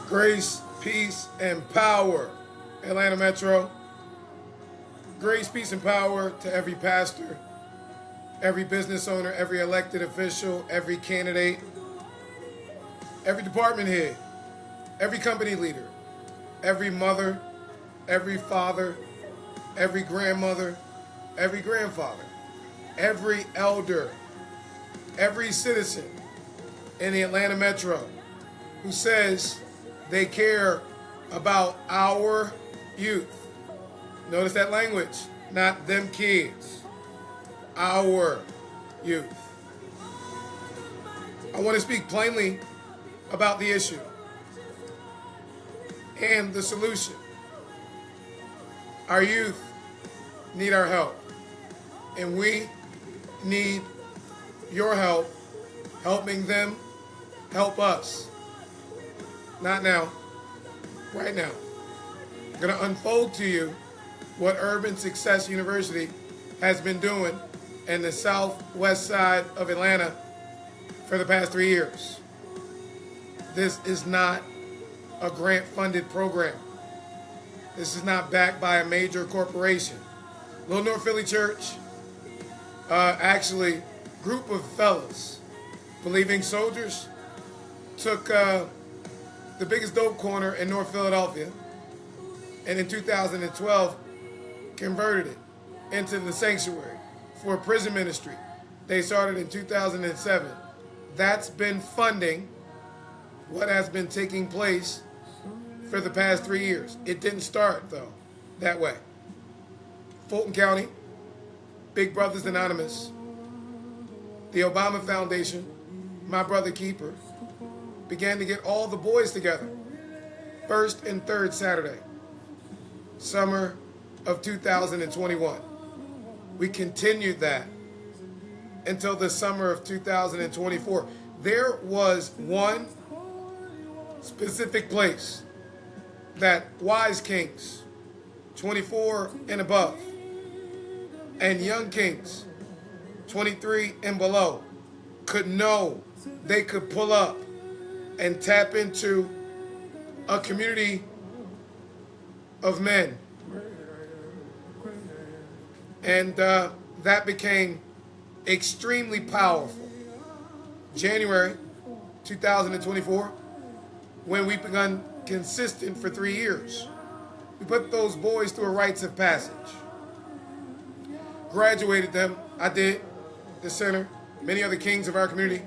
Grace, peace, and power. Atlanta Metro. Grace, peace, and power to every pastor, every business owner, every elected official, every candidate, every department head, every company leader, every mother, every father, every grandmother, every grandfather, every elder, every citizen in the Atlanta Metro who says they care about our youth. Notice that language, not them kids, our youth. I want to speak plainly about the issue and the solution. Our youth need our help, and we need your help helping them help us. Not now, right now. I'm going to unfold to you what Urban Success University has been doing in the southwest side of Atlanta for the past 3 years. This is not a grant-funded program. This is not backed by a major corporation. Little North Philly Church, actually, group of fellas, believing soldiers, took the biggest dope corner in North Philadelphia, and in 2012 converted it into the sanctuary for a prison ministry. They started in 2007. That's been funding what has been taking place for the past 3 years. It didn't start, though, that way. Fulton County, Big Brothers Anonymous, the Obama Foundation, My Brother Keeper, began to get all the boys together. First and third Saturday, summer of 2021. We continued that until the summer of 2024. There was one specific place that wise kings, 24 and above, and young kings, 23 and below, could know they could pull up and tap into a community of men. And that became extremely powerful. January 2024, when we begun consistent for 3 years. We put those boys through a rites of passage. Graduated them, I did, the center, many other kings of our community,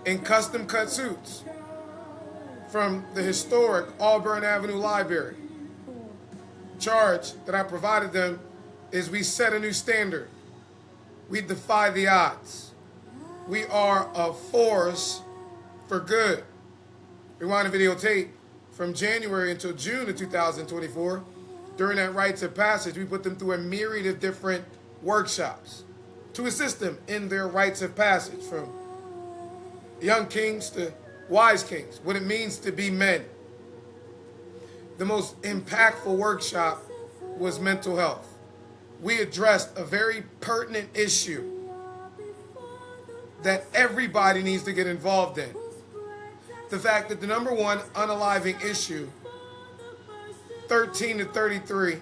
in custom cut suits from the historic Auburn Avenue Library. Charge that I provided them is we set a new standard. We defy the odds. We are a force for good. Rewind a videotape from January until June of 2024. During that rites of passage, we put them through a myriad of different workshops to assist them in their rites of passage, from young kings to wise kings, what it means to be men. The most impactful workshop was mental health. We addressed a very pertinent issue that everybody needs to get involved in. The fact that the number one unaliving issue, 13 to 33,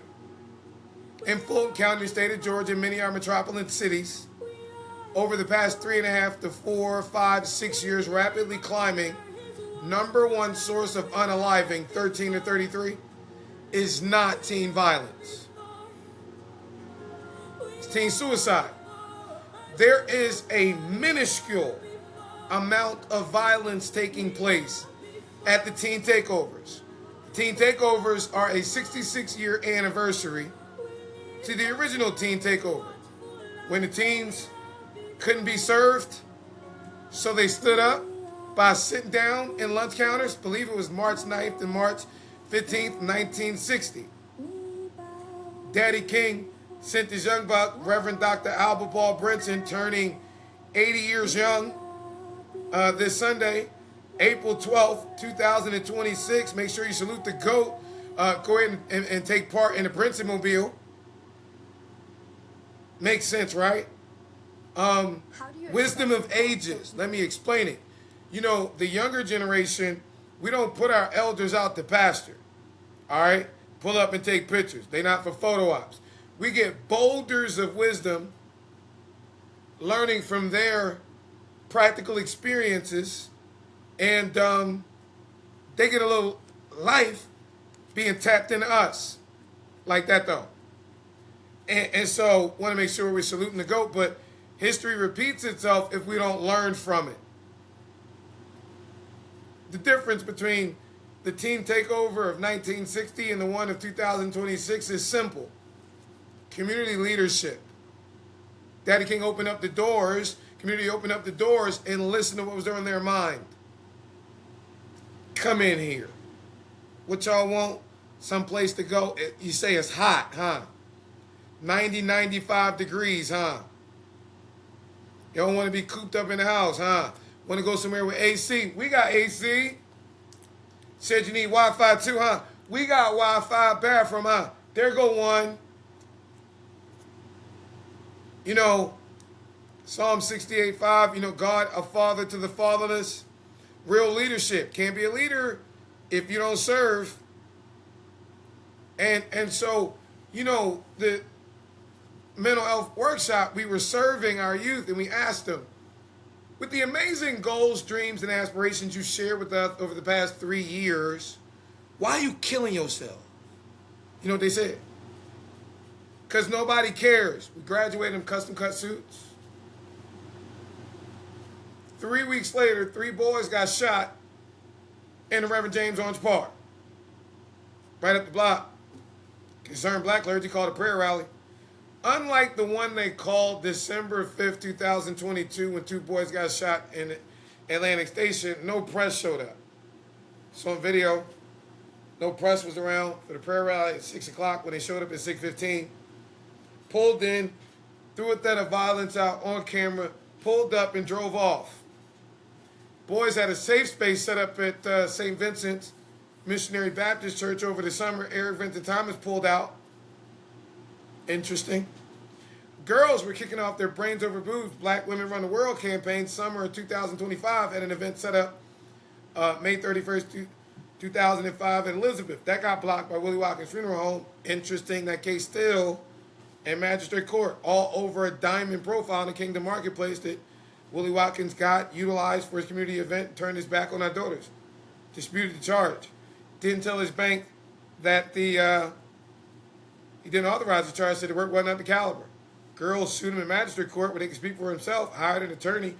in Fulton County, state of Georgia, and many of our metropolitan cities, over the past 3.5 to 4, 5, 6 years, rapidly climbing, number one source of unaliving, 13 to 33, is not teen violence. It's teen suicide. There is a minuscule amount of violence taking place at the teen takeovers. Teen takeovers are a 66-year anniversary to the original teen takeover, when the teens couldn't be served, so they stood up by sitting down in lunch counters. I believe it was March 9th and March 15th, 1960. Daddy King sent his young buck, Reverend Dr. Albert Paul Brinson, turning 80 years young this Sunday, April 12th, 2026. Make sure you salute the GOAT. Go ahead and take part in the Brinson Mobile. Makes sense, right? Wisdom of ages. Let me explain it. You know, the younger generation We don't put our elders out to pasture. All right? Pull up and take pictures. They not for photo ops. We get boulders of wisdom learning from their practical experiences, and they get a little life being tapped into us like that, though. And so want to make sure we're saluting the GOAT, but history repeats itself if we don't learn from it. The difference between the team takeover of 1960 and the one of 2026 is simple. Community leadership. Daddy King opened up the doors, community opened up the doors and listened to what was on their mind. Come in here. What y'all want? Someplace to go. You say it's hot, huh? 90, 95 degrees, huh? You don't want to be cooped up in the house, huh? Want to go somewhere with AC? We got AC. Said you need Wi-Fi too, huh? We got Wi-Fi bathroom, huh? There go one. You know, Psalm 68:5, God, a father to the fatherless. Real leadership. Can't be a leader if you don't serve. And so, the mental health workshop, we were serving our youth and we asked them, with the amazing goals, dreams, and aspirations you shared with us over the past 3 years, why are you killing yourself? You know what they said? Because nobody cares. We graduated in custom cut suits. 3 weeks later, 3 boys got shot in the Reverend James Orange Park. Right up the block. Concerned black clergy called a prayer rally. Unlike the one they called December 5th, 2022, when 2 boys got shot in Atlantic Station, no press showed up. It's on video. No press was around for the prayer rally at 6 o'clock when they showed up at 6:15. Pulled in, threw a threat of violence out on camera, pulled up and drove off. Boys had a safe space set up at St. Vincent's Missionary Baptist Church over the summer. Eric Vincent Thomas pulled out. Interesting. Girls were kicking off their Brains Over Boobs Black Women Run the World campaign summer of 2025 at an event set up May 31st, 2005 in Elizabeth. That got blocked by Willie Watkins Funeral Home. Interesting, that case still in magistrate court, all over a diamond profile in the Kingdom Marketplace that Willie Watkins got utilized for his community event and turned his back on our daughters. Disputed the charge. Didn't tell his bank that he didn't authorize the charge, said the work wasn't up to caliber. Girls sued him in magistrate court where they could speak for himself, hired an attorney.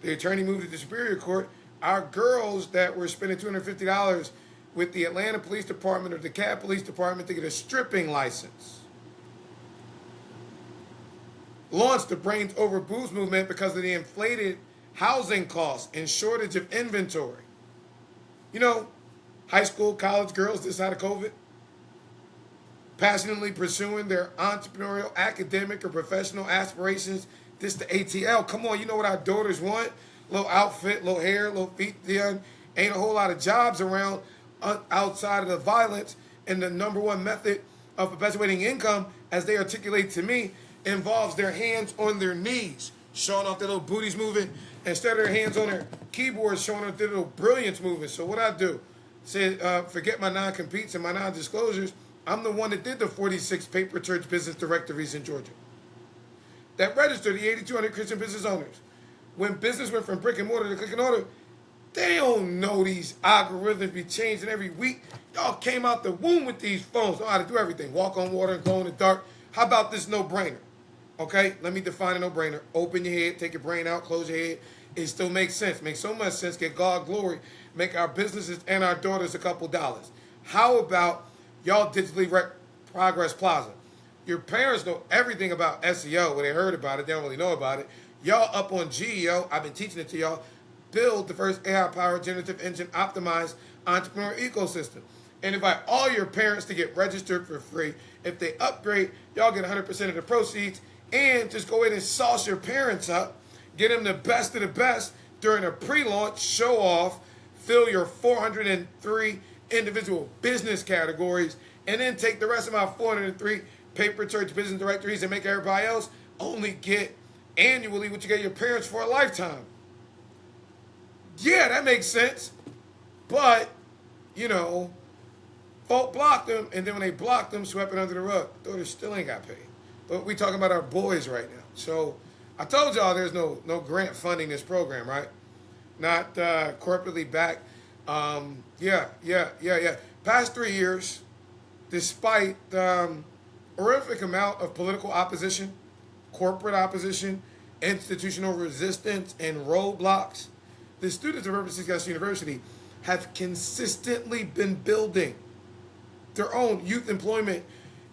The attorney moved it to Superior Court. Our girls that were spending $250 with the Atlanta Police Department or the DeKalb Police Department to get a stripping license. Launched the Brains Over Boobs movement because of the inflated housing costs and shortage of inventory. High school, college girls this side of COVID, passionately pursuing their entrepreneurial, academic, or professional aspirations. This the ATL. Come on, you know what our daughters want? Little outfit, little hair, little feet done. Ain't a whole lot of jobs around outside of the violence. And the number one method of perpetuating income, as they articulate to me, involves their hands on their knees, showing off their little booties moving, instead of their hands on their keyboards, showing off their little brilliance moving. So what I do, say, forget my non-competes and my non-disclosures. I'm the one that did the 46 paper church business directories in Georgia that registered the 8,200 Christian business owners. When business went from brick and mortar to click and order, they don't know these algorithms be changing every week. Y'all came out the womb with these phones, know how to do everything. Walk on water and glow in the dark. How about this no-brainer? Okay, let me define a no-brainer. Open your head, take your brain out, close your head. It still makes sense. Makes so much sense. Get God glory. Make our businesses and our daughters a couple dollars. How about y'all digitally wreck Progress Plaza? Your parents know everything about SEO. When they heard about it, they don't really know about it. Y'all up on GEO. I've been teaching it to y'all. Build the first AI-powered generative engine optimized entrepreneur ecosystem. And invite all your parents to get registered for free. If they upgrade, y'all get 100% of the proceeds. And just go in and sauce your parents up. Get them the best of the best during a pre-launch show-off. Fill your 403 individual business categories. And then take the rest of my 403 paper church business directories and make everybody else only get annually what you get your parents for a lifetime. Yeah, that makes sense. But, you know, folk blocked them, and then when they blocked them, swept it under the rug. Daughters still ain't got paid. But we talking about our boys right now. So I told y'all there's no grant funding this program, right? Not corporately backed. Yeah. Past 3 years, despite horrific amount of political opposition, corporate opposition, institutional resistance, and roadblocks, the students of Urban Success University have consistently been building their own youth employment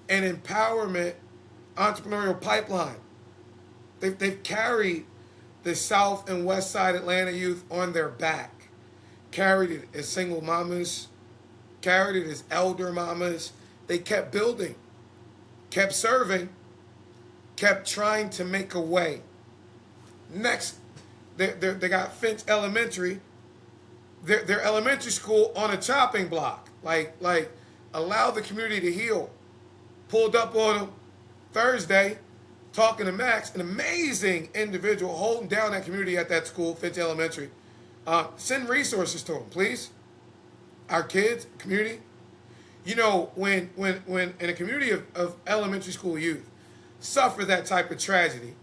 and empowerment entrepreneurial pipeline. They've carried the South and West Side Atlanta youth on their back, carried it as single mamas, carried it as elder mamas. They kept building, kept serving, kept trying to make a way. Next, they got Finch Elementary, their elementary school on a chopping block. Like allow the community to heal. Pulled up on them Thursday, talking to Max, an amazing individual holding down that community at that school, Finch Elementary. Send resources to them, please. Our kids, community. You know, when in a community of elementary school youth suffer that type of tragedy,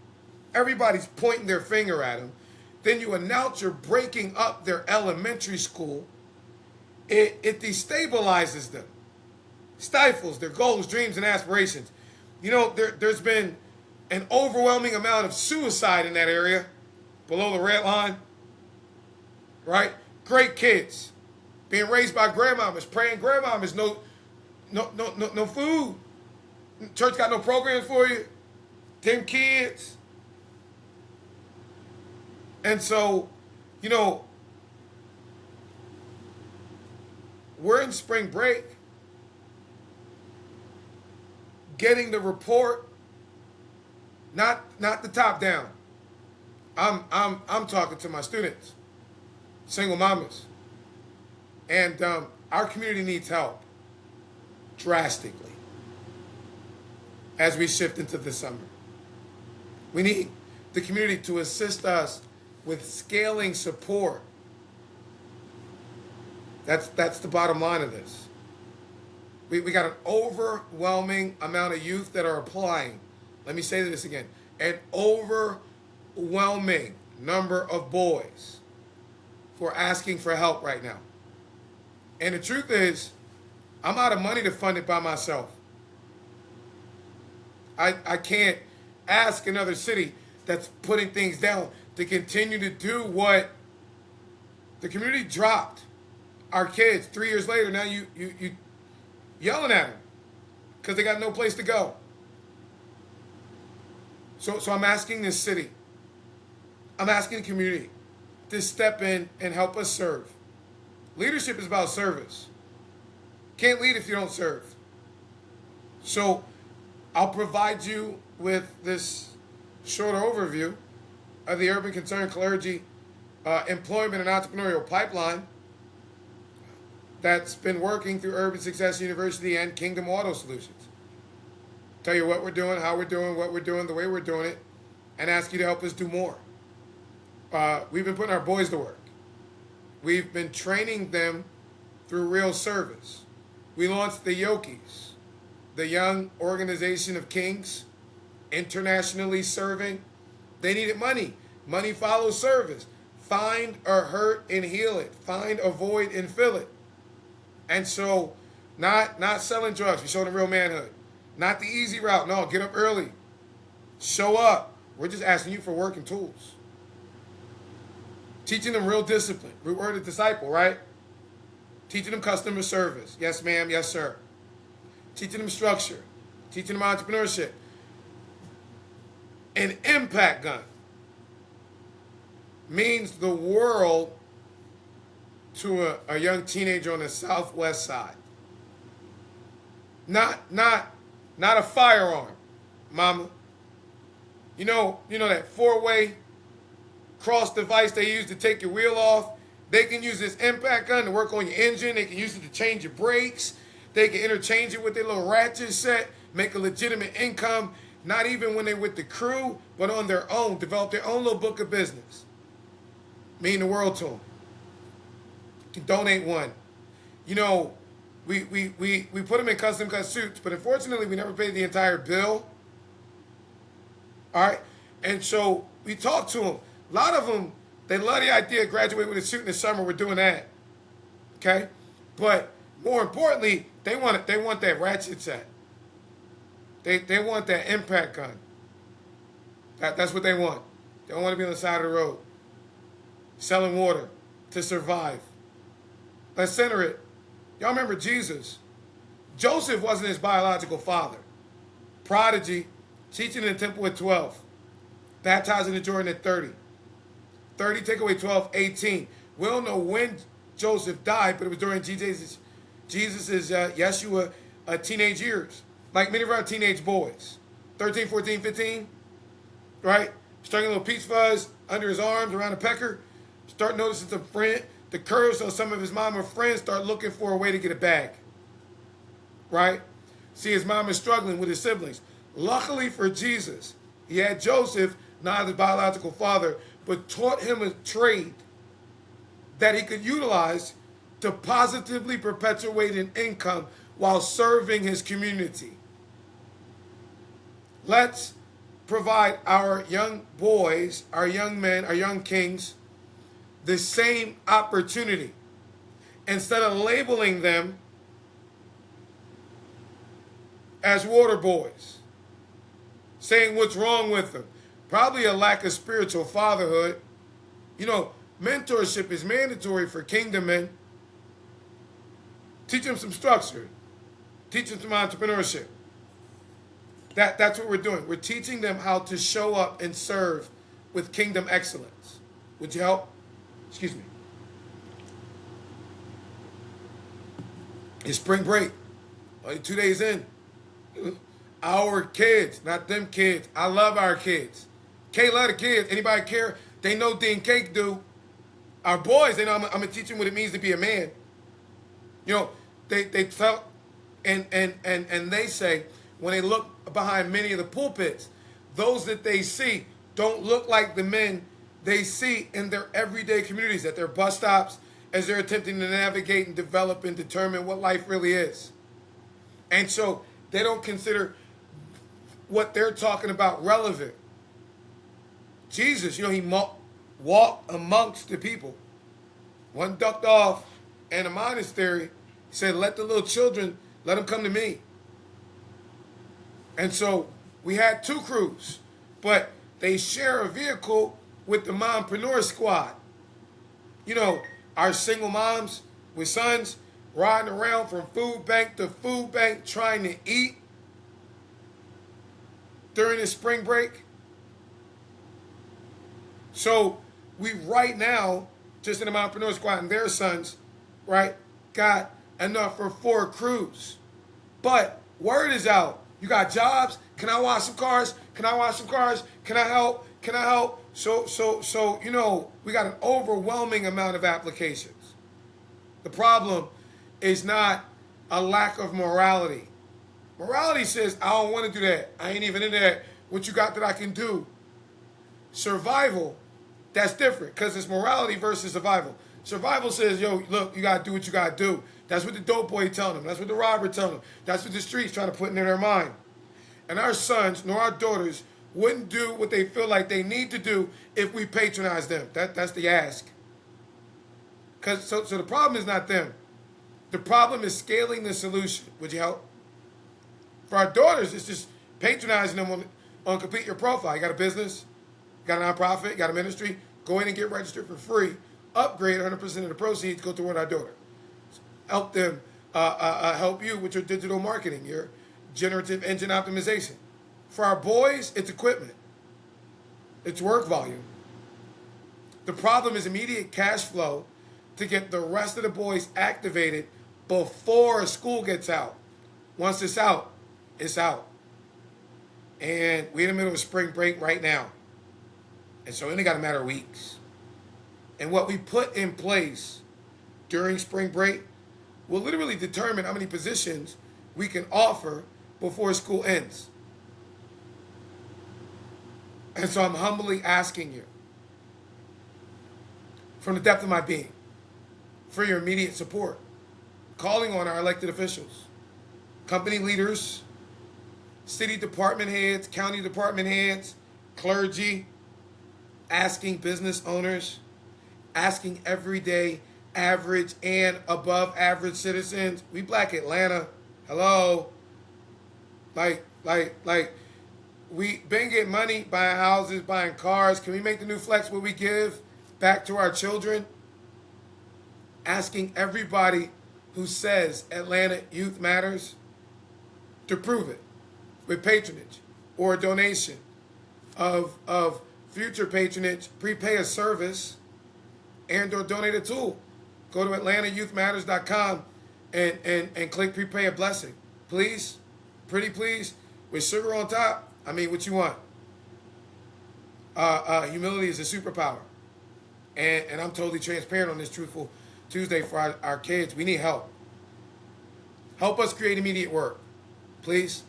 everybody's pointing their finger at them. Then you announce you're breaking up their elementary school. It destabilizes them, stifles their goals, dreams, and aspirations. You know, there's been an overwhelming amount of suicide in that area, below the red line, right? Great kids, being raised by grandmamas, praying grandmamas, no food. Church got no programs for you. Them kids. And so, you know, we're in spring break, getting the report, not the top down. I'm talking to my students, single mamas, and our community needs help drastically as we shift into the summer. We need the community to assist us with scaling support. That's the bottom line of this. We got an overwhelming amount of youth that are applying. Let me say this again. An overwhelming number of boys who are asking for help right now. And the truth is, I'm out of money to fund it by myself. I can't ask another city that's putting things down to continue to do what the community dropped. Our kids, 3 years later, now you yelling at them because they got no place to go. So I'm asking this city, I'm asking the community to step in and help us serve. Leadership is about service. Can't lead if you don't serve. So I'll provide you with this short overview of the Urban Concerned Clergy employment and entrepreneurial pipeline that's been working through Urban Success University and Kingdom Auto Solutions. Tell you what we're doing, how we're doing, what we're doing, the way we're doing it, and ask you to help us do more. We've been putting our boys to work. We've been training them through real service. We launched the Yokis, the Young Organization of Kings, internationally serving. They needed money. Money follows service. Find or hurt and heal it. Find, avoid, and fill it. And so, not selling drugs. We show them real manhood. Not the easy route. No, get up early. Show up. We're just asking you for work and tools. Teaching them real discipline. Root word of disciple, right? Teaching them customer service. Yes, ma'am. Yes, sir. Teaching them structure. Teaching them entrepreneurship. An impact gun means the world to a young teenager on the southwest side. Not a firearm, mama. You know that four-way cross device they use to take your wheel off? They can use this impact gun to work on your engine. They can use it to change your brakes. They can interchange it with their little ratchet set, make a legitimate income, not even when they're with the crew, but on their own, develop their own little book of business. Mean the world to them. can donate one. You know, we put them in custom cut suits, but unfortunately we never paid the entire bill. All right? And so we talked to them. A lot of them, they love the idea of graduating with a suit in the summer. We're doing that. Okay? But more importantly, they want that ratchet set. They want that impact gun. That's what they want. They don't want to be on the side of the road selling water to survive. Let's center it. Y'all remember Jesus. Joseph wasn't his biological father. Prodigy, teaching in the temple at 12. Baptizing in Jordan at 30. 30, take away 12, 18. We don't know when Joseph died, but it was during Jesus' Yeshua teenage years. Like many of our teenage boys. 13, 14, 15. Right? Stringing a little peach fuzz under his arms around a pecker. Start noticing the curves on some of his mama friends start looking for a way to get a bag. Right? See, his mom is struggling with his siblings. Luckily for Jesus, he had Joseph, not his biological father, but taught him a trade that he could utilize to positively perpetuate an income while serving his community. Let's provide our young boys, our young men, our young kings, the same opportunity. Instead of labeling them as water boys, saying what's wrong with them, probably a lack of spiritual fatherhood. You know, mentorship is mandatory for kingdom men. Teach them some structure. Teach them some entrepreneurship. That's what we're doing. We're teaching them how to show up and serve with kingdom excellence. Would you help? Excuse me. It's spring break. Only 2 days in. Our kids, not them kids. I love our kids. K love the kids. Anybody care? They know Dean Cake do. Our boys, they know I'm going to teach them what it means to be a man. You know, they tell, and they say, when they look behind many of the pulpits, those that they see don't look like the men they see in their everyday communities, at their bus stops, as they're attempting to navigate and develop and determine what life really is. And so they don't consider what they're talking about relevant. Jesus, you know, he walked amongst the people. One ducked off in a monastery. He said, let the little children, let them come to me. And so we had two crews, but they share a vehicle with the mompreneur squad. You know, our single moms with sons riding around from food bank to food bank trying to eat during the spring break. So we right now, just in the mompreneur squad and their sons, right, got enough for 4 crews. But word is out. You got jobs? Can I wash some cars? Can I wash some cars? Can I help? Can I help? So you know, we got an overwhelming amount of applications. The problem is not a lack of morality. Morality says, I don't want to do that. I ain't even in that. What you got that I can do? Survival, that's different because it's morality versus survival. Survival says, yo, look, you got to do what you got to do. That's what the dope boy telling them. That's what the robber telling them. That's what the streets trying to put into their mind. And our sons nor our daughters wouldn't do what they feel like they need to do if we patronize them. That's the ask. So the problem is not them. The problem is scaling the solution. Would you help? For our daughters, it's just patronizing them on complete your profile. You got a business, you got a nonprofit, you got a ministry, go in and get registered for free. Upgrade 100% of the proceeds, go toward our daughter. Help them, help you with your digital marketing, your generative engine optimization. For our boys, it's equipment. It's work volume. The problem is immediate cash flow to get the rest of the boys activated before school gets out. Once it's out, it's out. And we're in the middle of spring break right now. And so it only got a matter of weeks. And what we put in place during spring break will literally determine how many positions we can offer before school ends. And so I'm humbly asking you, from the depth of my being, for your immediate support. Calling on our elected officials, company leaders, city department heads, county department heads, clergy, asking business owners, asking everyday average and above average citizens. We Black Atlanta. Hello. Like, we been getting money, buying houses, buying cars. Can we make the new flex what we give back to our children? Asking everybody who says Atlanta Youth Matters to prove it with patronage or a donation of future patronage, prepay a service, and or donate a tool. Go to atlantayouthmatters.com and click prepay a blessing. Please, pretty please, with sugar on top. I mean, what you want? Humility is a superpower. And I'm totally transparent on this Truthful Tuesday for our kids. We need help. Help us create immediate work. Please.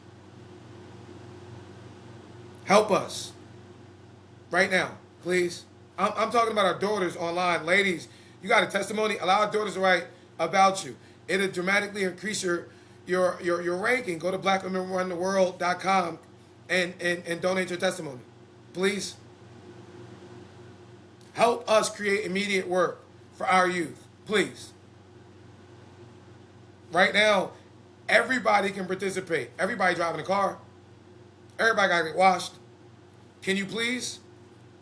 Help us. Right now, please. I'm talking about our daughters online. Ladies, you got a testimony? Allow our daughters to write about you. It'll dramatically increase your ranking. Go to blackwomenruntheworld.com and donate your testimony. Please. Help us create immediate work for our youth. Please. Right now, everybody can participate. Everybody driving a car. Everybody got to get washed. Can you please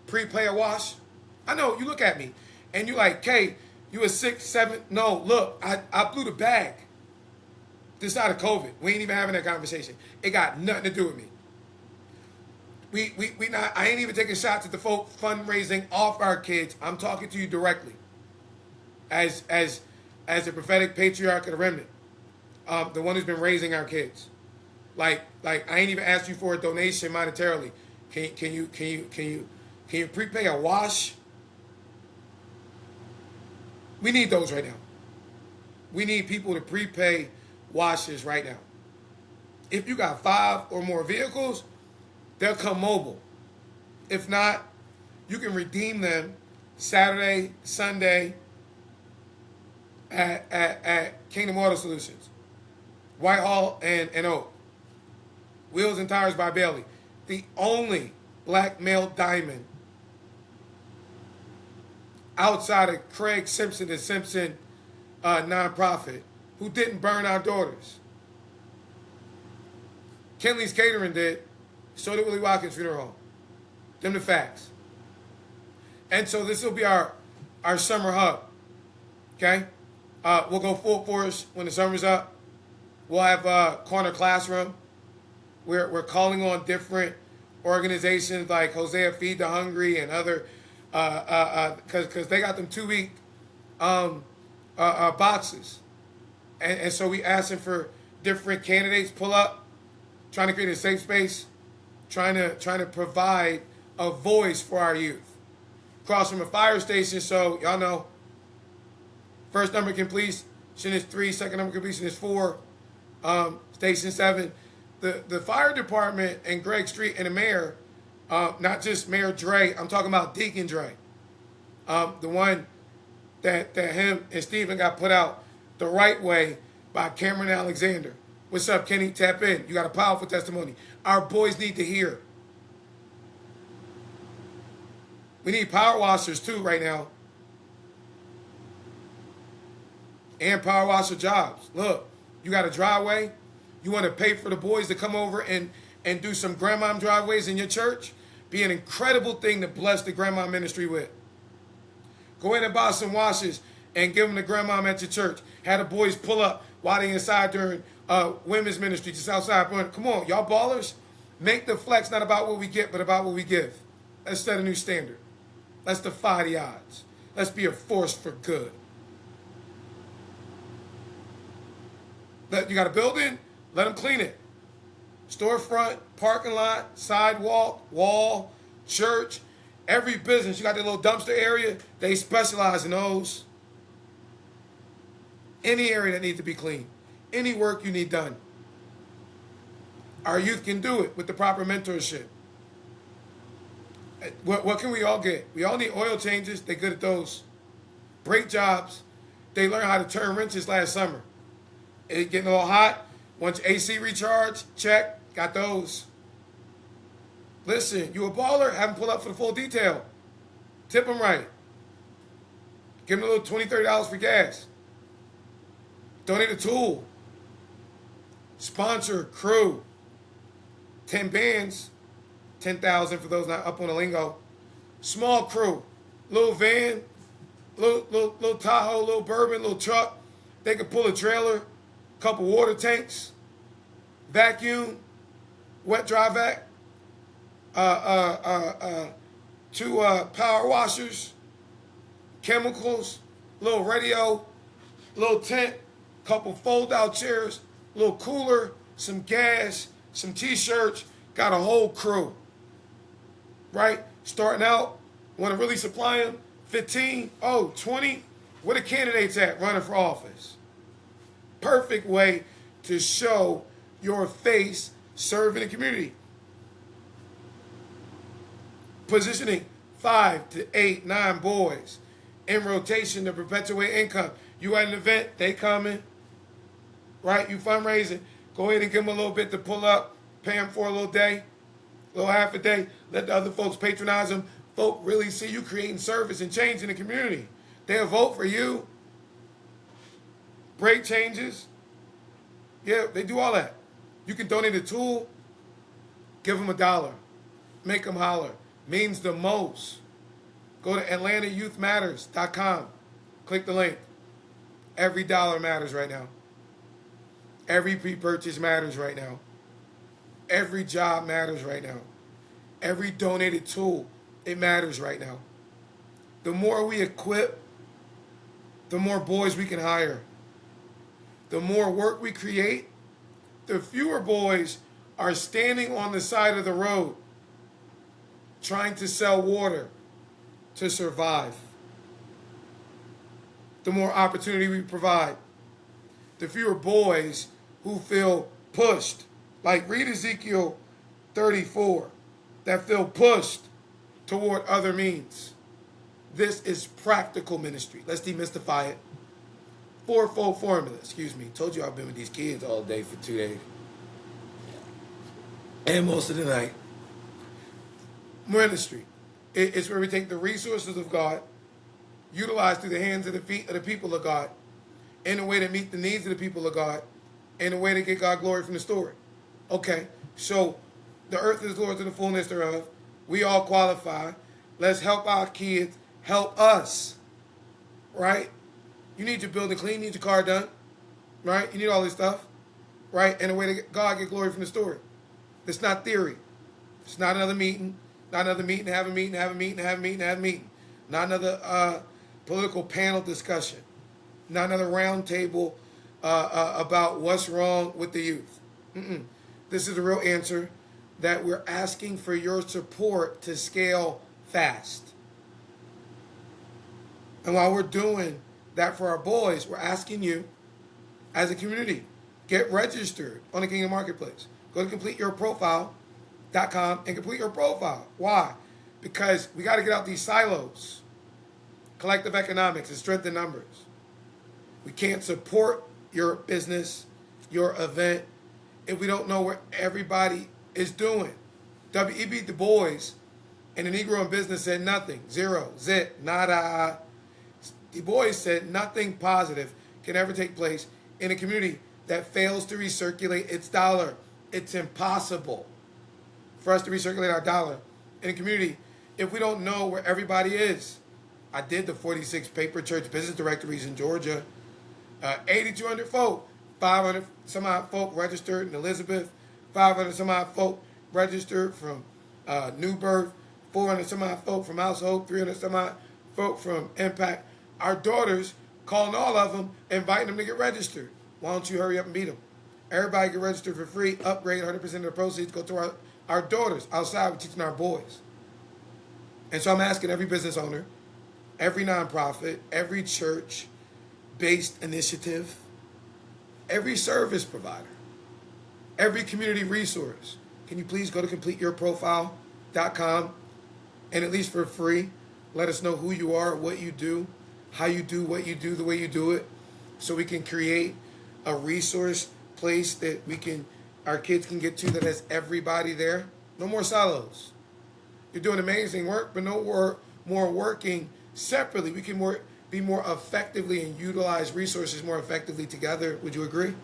prepay a wash? I know, you look at me and you like, Kay, you a 6, 7. No, look, I blew the bag. This side of COVID. We ain't even having that conversation. It got nothing to do with me. We not. I ain't even taking shots at the folk fundraising off our kids. I'm talking to you directly, as the prophetic patriarch of the remnant, the one who's been raising our kids. Like I ain't even asked you for a donation monetarily. Can you prepay a wash? We need those right now. We need people to prepay washes right now. If you got 5 or more vehicles, they'll come mobile. If not, you can redeem them Saturday, Sunday at Kingdom Auto Solutions, Whitehall and Oak. Wheels and Tires by Bailey. The only black male diamond outside of Craig Simpson and Simpson nonprofit who didn't burn our daughters. Kenley's Catering did. So did Willie Watkins Funeral Home. Them the facts. And so this will be our summer hub. Okay? We'll go full force when the summer's up. We'll have a corner classroom. We're calling on different organizations like Hosea Feed the Hungry and other, because they got them 2-week boxes. And so we asking for different candidates pull up, trying to create a safe space, trying to provide a voice for our youth. Across from a fire station, so y'all know, first number completion is 3, second number completion is 4, station 7. The fire department and Greg Street and the mayor, not just Mayor Dre, I'm talking about Deacon Dre, the one that him and Stephen got put out the right way by Cameron Alexander. What's up, Kenny? Tap in. You got a powerful testimony. Our boys need to hear. We need power washers too right now. And power washer jobs. Look, you got a driveway. You want to pay for the boys to come over and do some grandmom driveways in your church? Be an incredible thing to bless the grandma ministry with. Go ahead and buy some washers and give them to grandmom at your church. Have the boys pull up while they inside during women's ministry just outside. Come on, y'all ballers. Make the flex not about what we get, but about what we give. Let's set a new standard. Let's defy the odds. Let's be a force for good. You got a building? Let them clean it. Storefront, parking lot, sidewalk, wall, church, every business. You got that little dumpster area. They specialize in those. Any area that needs to be cleaned. Any work you need done. Our youth can do it with the proper mentorship. What can we all get? We all need oil changes. They're good at those. Brake jobs. They learned how to turn wrenches last summer. It getting a little hot. Want your AC recharge? Check. Got those. Listen, you a baller? Have them pull up for the full detail. Tip them right. Give them a little $20, $30 for gas. Donate a tool. Sponsor crew. 10 bands. 10,000 for those not up on the lingo. Small crew. Little van. Little Tahoe, little Bourbon, little truck. They can pull a trailer. Couple water tanks. Vacuum. Wet dry vac. Two power washers. Chemicals. Little radio. Little tent. Couple fold out chairs. Little cooler. Some gas. Some t-shirts. Got a whole crew. Right? Starting out. Want to really supply them? 15, 20. Where the candidates at running for office? Perfect way to show your face serving the community. Positioning 5 to 8, 9 boys in rotation to perpetuate income. You at an event, they coming. Right? You fundraising. Go ahead and give them a little bit to pull up. Pay them for a little day. A little half a day. Let the other folks patronize them. Folk really see you creating service and change in the community. They'll vote for you. Break changes. Yeah, they do all that. You can donate a tool. Give them $1. Make them holler. Means the most. Go to AtlantaYouthMatters.com. Click the link. Every dollar matters right now. Every pre-purchase matters right now. Every job matters right now. Every donated tool, it matters right now. The more we equip, the more boys we can hire. The more work we create, the fewer boys are standing on the side of the road trying to sell water to survive. The more opportunity we provide, the fewer boys who feel pushed. Like read Ezekiel 34, that feel pushed toward other means. This is practical ministry. Let's demystify it. Fourfold formula, excuse me. Told you I've been with these kids all day for 2 days. And most of the night. Ministry. It's where we take the resources of God, utilize through the hands and the feet of the people of God, in a way to meet the needs of the people of God, in a way to get God glory from the story. Okay, so the earth is Lord's and the fullness thereof. We all qualify. Let's help our kids help us, right? You need your building clean, you need your car done, right? You need all this stuff, right? In a way to get God get glory from the story. It's not theory. It's not another meeting, not another meeting, have a meeting, have a meeting, have a meeting, have a meeting. Not another political panel discussion. Not another round table about what's wrong with the youth. This is the real answer, that we're asking for your support to scale fast. And while we're doing that for our boys, we're asking you, as a community, get registered on the Kingdom Marketplace. Go to CompleteYourProfile.com and complete your profile. Why? Because we got to get out these silos. Collective economics and strength in numbers. We can't support your business, your event, if we don't know what everybody is doing. W.E.B. Du Bois and the Negro in business said nothing. Zero. Zit. Nada. Du Bois said nothing positive can ever take place in a community that fails to recirculate its dollar. It's impossible for us to recirculate our dollar in a community if we don't know where everybody is. I did the 46 paper church business directories in Georgia. 8,200 folk. 500 some odd folk registered in Elizabeth. 500 some odd folk registered from New Birth. 400 some odd folk from Household. 300 some odd folk from Impact. Our daughters calling all of them, inviting them to get registered. Why don't you hurry up and meet them? Everybody get registered for free. Upgrade 100% of the proceeds go to our daughters. Outside, we're teaching our boys. And so I'm asking every business owner, every nonprofit, every church-based initiative, every service provider, every community resource, can you please go to CompleteYourProfile.com and at least for free, let us know who you are, what you do, how you do what you do the way you do it, so we can create a resource place that our kids can get to that has everybody there. No more silos. You're doing amazing work, but no more working separately. We can be more effectively and utilize resources more effectively together. Would you agree?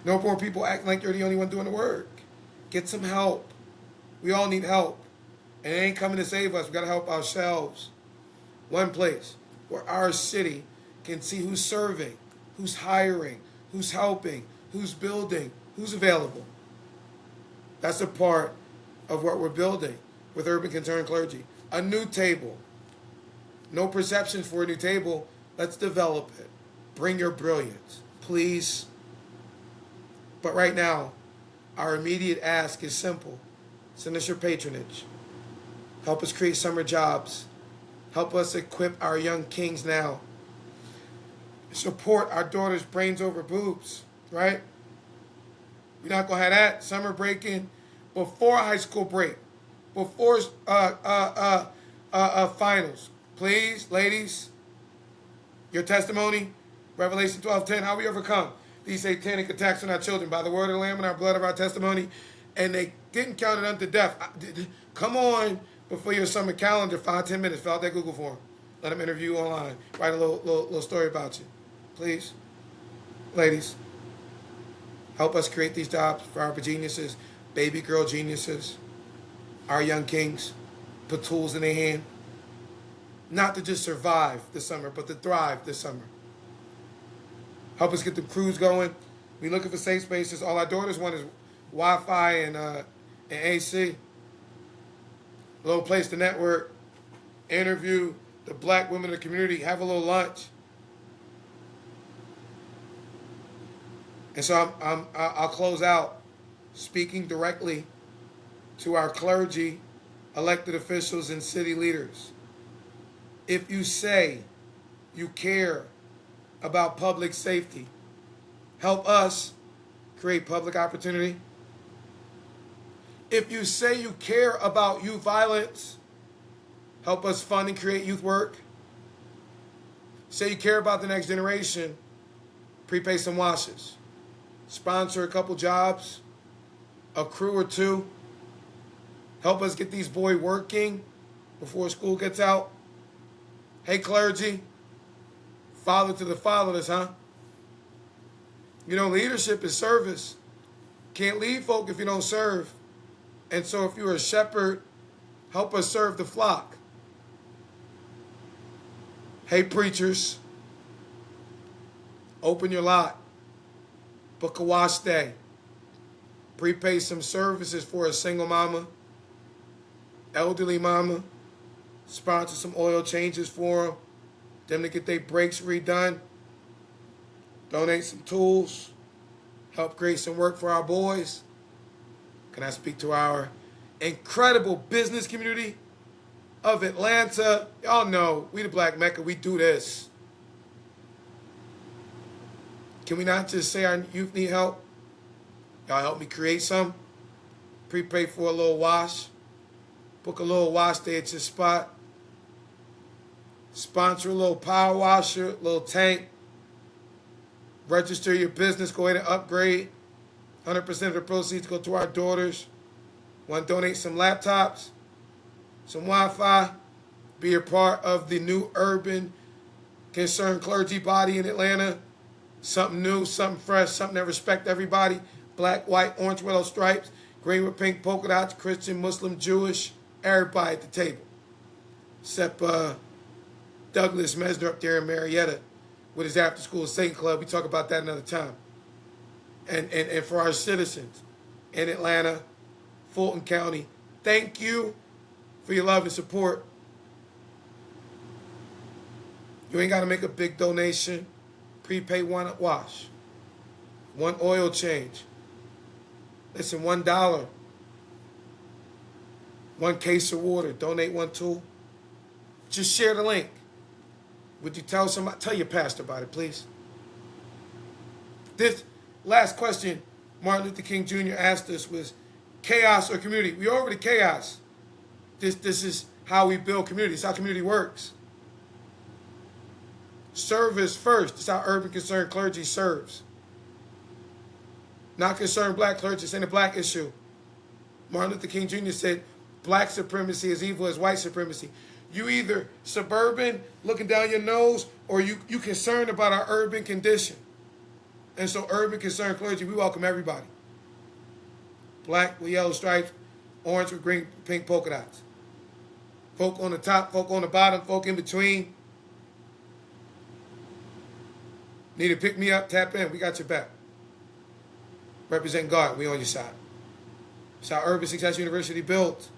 No more people acting like you're the only one doing the work. Get some help. We all need help. And it ain't coming to save us. We got to help ourselves. One place where our city can see who's serving, who's hiring, who's helping, who's building, who's available. That's a part of what we're building with Urban Concerned Clergy. A new table. No perceptions for a new table. Let's develop it. Bring your brilliance, please. But right now, our immediate ask is simple. Send us your patronage. Help us create summer jobs. Help us equip our young kings now. Support our daughters' brains over boobs, right? We're not going to have that summer break-in before high school break, before finals. Please, ladies, your testimony, Revelation 12:10, how we overcome these satanic attacks on our children by the word of the Lamb and our blood of our testimony, and they didn't count it unto death. Come on before your summer calendar, 5-10 minutes, fill out that Google form. Let them interview you online. Write a little story about you. Please, ladies, help us create these jobs for our geniuses, baby girl geniuses, our young kings. Put tools in their hand. Not to just survive this summer, but to thrive this summer. Help us get the crews going. We're looking for safe spaces. All our daughters want is Wi-Fi and AC. A little place to network, interview the black women in the community, have a little lunch. And so I'll close out speaking directly to our clergy, elected officials, and city leaders. If you say you care about public safety, help us create public opportunity. If you say you care about youth violence, help us fund and create youth work. Say you care about the next generation, prepay some washes. Sponsor a couple jobs, a crew or two. Help us get these boys working before school gets out. Hey, clergy, father to the fatherless, huh? You know, leadership is service. Can't lead folk if you don't serve. And so if you're a shepherd, help us serve the flock. Hey, preachers, open your lot. Book a wash day. Prepay some services for a single mama, elderly mama. Sponsor some oil changes for them to get their brakes redone. Donate some tools. Help create some work for our boys. Can I speak to our incredible business community of Atlanta? Y'all know, we the Black Mecca, we do this. Can we not just say our youth need help? Y'all help me create some. Prepay for a little wash. Book a little wash day at your spot. Sponsor a little power washer, a little tank. Register your business, go ahead and upgrade. 100% of the proceeds go to our daughters. Want to donate some laptops, some Wi-Fi. Be a part of the new Urban Concerned Clergy body in Atlanta. Something new, something fresh, something that respect everybody. Black, white, orange, yellow stripes, green with pink polka dots, Christian, Muslim, Jewish, everybody at the table. Except Douglas Mesner up there in Marietta with his after-school Satan Club. We talk about that another time. And for our citizens in Atlanta, Fulton County, thank you for your love and support. You ain't got to make a big donation. Prepay one wash, one oil change. Listen, $1, one case of water, donate one tool. Just share the link. Would you tell somebody? Tell your pastor about it, please. This last question Martin Luther King Jr. asked us was chaos or community. We're over to chaos. This is how we build community. It's how community works. service first. That's how Urban Concerned Clergy serves. Not concerned black clergy. This ain't a black issue. Martin Luther King Jr. said, black supremacy is evil as white supremacy. You either suburban, looking down your nose, or you concerned about our urban condition. And so Urban Concerned Clergy, we welcome everybody. Black with yellow stripes, orange with green, pink polka dots. Folk on the top, folk on the bottom, folk in between. Need to pick me up, tap in, we got your back. Represent God, we on your side. That's how Urban Success University built.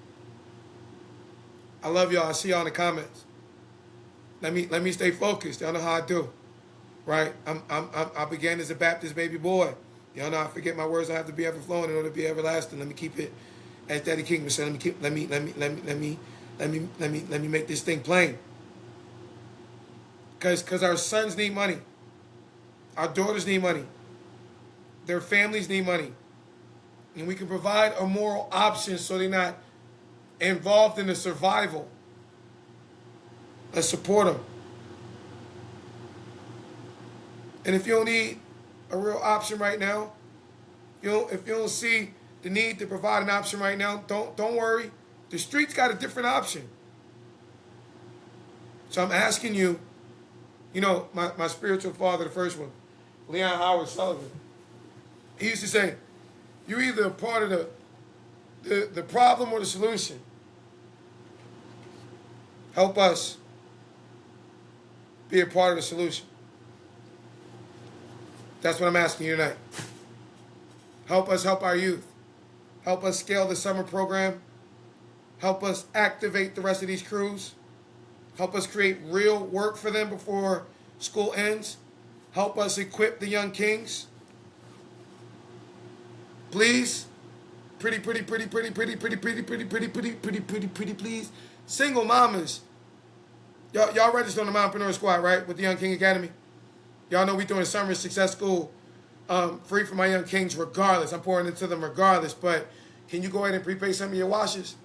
I love y'all. I see y'all in the comments. Let me stay focused. Y'all know how I do, right? I began as a Baptist baby boy. Y'all know I forget my words. I have to be ever flowing in order to be everlasting. Let me keep it, as Daddy King was saying. Let me make this thing plain. Because our sons need money, our daughters need money, their families need money, and we can provide a moral option so they're not involved in the survival. Let's support them. And if you don't need a real option right now, if you don't see the need to provide an option right now, don't worry. The streets got a different option. So I'm asking you, my spiritual father, the first one, Leon Howard Sullivan, he used to say, you're either a part of the problem or the solution. Help us be a part of the solution. That's what I'm asking you tonight. Help us help our youth. Help us scale the summer program. Help us activate the rest of these crews. Help us create real work for them before school ends. Help us equip the young kings. Please. Pretty, please. Single mamas. Y'all registered on the Mompreneur Squad, right? With the Young King Academy. Y'all know we doing Summer Success School free for my young kings regardless. I'm pouring into them regardless. But can you go ahead and prepay some of your washes?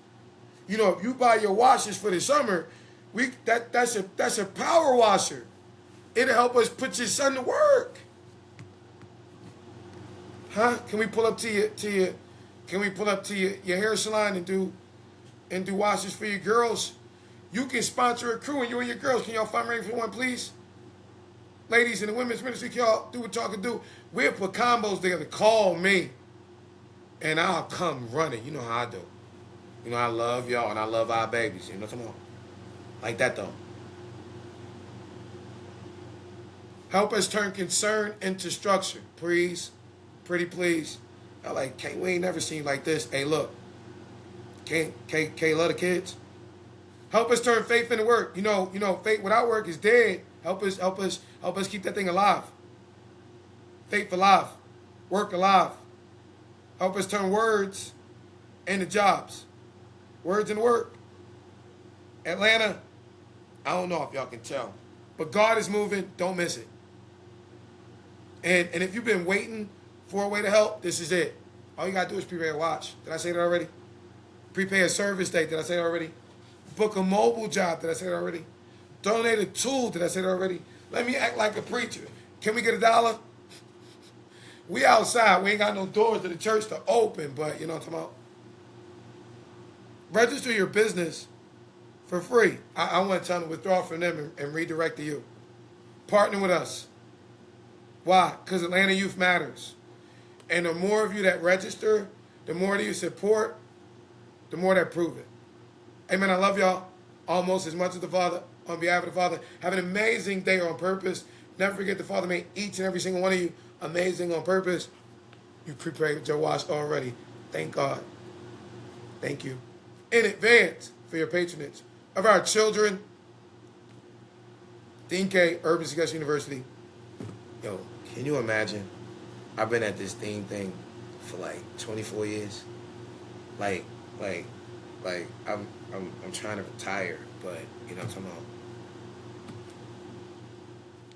If you buy your washes for the summer, that's a power washer. It'll help us put your son to work. Huh? Can we pull up to your hair salon and do washes for your girls? You can sponsor a crew and you and your girls. Can y'all fundraise for one, please? Ladies in the women's ministry, can y'all do what y'all can do? We'll put combos together. Call me. And I'll come running. You know how I do. I love y'all and I love our babies. Come on. Like that though. Help us turn concern into structure. Please. Pretty please. I like, we ain't never seen like this. Hey, look. Can't love the kids? Help us turn faith into work. Faith without work is dead. Help us keep that thing alive. Faith alive. Work alive. Help us turn words into jobs. Words into work. Atlanta, I don't know if y'all can tell, but God is moving. Don't miss it. And if you've been waiting for a way to help, this is it. All you got to do is prepare a watch. Did I say that already? Prepare a service date. Did I say that already? Book a mobile job. Did I say that already? Donate a tool. Did I say that already? Let me act like a preacher. Can we get $1? We outside. We ain't got no doors to the church to open, but you know what I'm talking about? Register your business for free. I want to tell them to withdraw from them and redirect to you. Partner with us. Why? Because Atlanta youth matters. And the more of you that register, the more that you support, the more that prove it. Amen. I love y'all almost as much as the Father. On behalf of the Father, have an amazing day on purpose. Never forget the Father made each and every single one of you amazing on purpose. You prepared your wash already. Thank God. Thank you in advance for your patronage of our children. Dean K, Urban Success University. Yo, can you imagine? I've been at this Dean thing for like 24 years. Like I'm trying to retire, but you know what I'm talking about.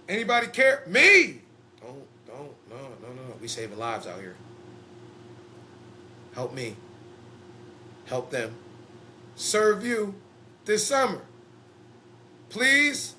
Anybody care? Me! No. We saving lives out here. Help me. Help them. Serve you this summer. Please.